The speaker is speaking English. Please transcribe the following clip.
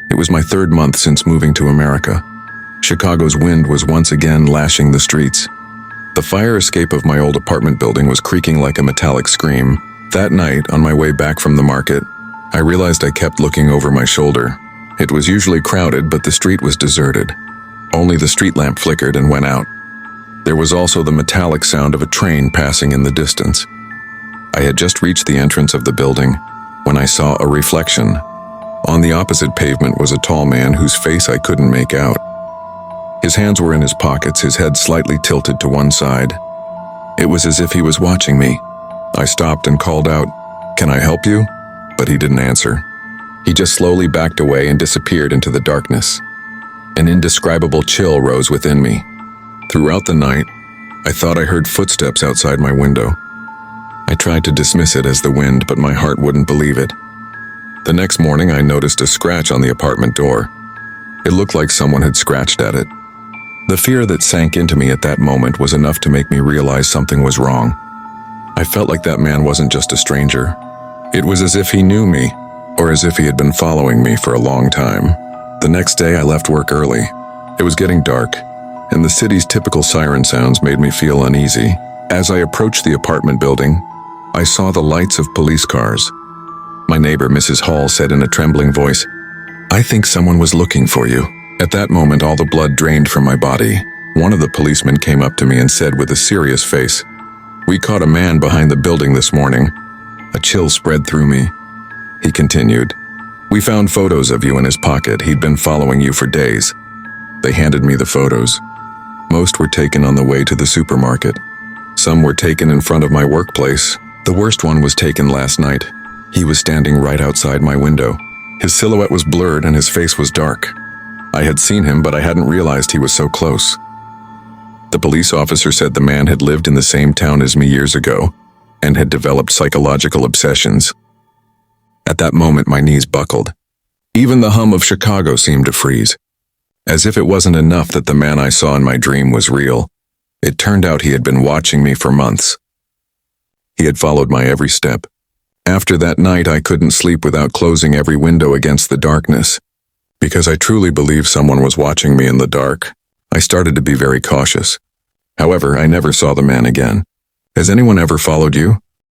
It was my third month since moving to America. Chicago's wind was once again lashing the streets. The fire escape of my old apartment building was creaking like a metallic scream. That night, on my way back from the market, I realized I kept looking over my shoulder. It was usually crowded, but the street was deserted. Only the street lamp flickered and went out. There was also the metallic sound of a train passing in the distance. I had just reached the entrance of the building when I saw a reflection. On the opposite pavement was a tall man whose face I couldn't make out. His hands were in his pockets, his head slightly tilted to one side. It was as if he was watching me. I stopped and called out, "Can I help you?" But he didn't answer. He just slowly backed away and disappeared into the darkness. An indescribable chill rose within me. Throughout the night, I thought I heard footsteps outside my window. I tried to dismiss it as the wind, but my heart wouldn't believe it. The next morning, I noticed a scratch on the apartment door. It looked like someone had scratched at it. The fear that sank into me at that moment was enough to make me realize something was wrong. I felt like that man wasn't just a stranger. It was as if he knew me, or as if he had been following me for a long time. The next day, I left work early. It was getting dark, and the city's typical siren sounds made me feel uneasy. As I approached the apartment building, I saw the lights of police cars. My neighbor, Mrs. Hall, said in a trembling voice, "I think someone was looking for you." At that moment, all the blood drained from my body. One of the policemen came up to me and said with a serious face, "We caught a man behind the building this morning." A chill spread through me. He continued, "We found photos of you in his pocket. He'd been following you for days." They handed me the photos. Most were taken on the way to the supermarket. Some were taken in front of my workplace. The worst one was taken last night. He was standing right outside my window. His silhouette was blurred and his face was dark. I had seen him, but I hadn't realized he was so close. The police officer said the man had lived in the same town as me years ago and had developed psychological obsessions. At that moment, my knees buckled. Even the hum of Chicago seemed to freeze. As if it wasn't enough that the man I saw in my dream was real, it turned out he had been watching me for months. He had followed my every step. After that night, I couldn't sleep without closing every window against the darkness. Because I truly believed someone was watching me in the dark, I started to be very cautious. However, I never saw the man again. Has anyone ever followed you?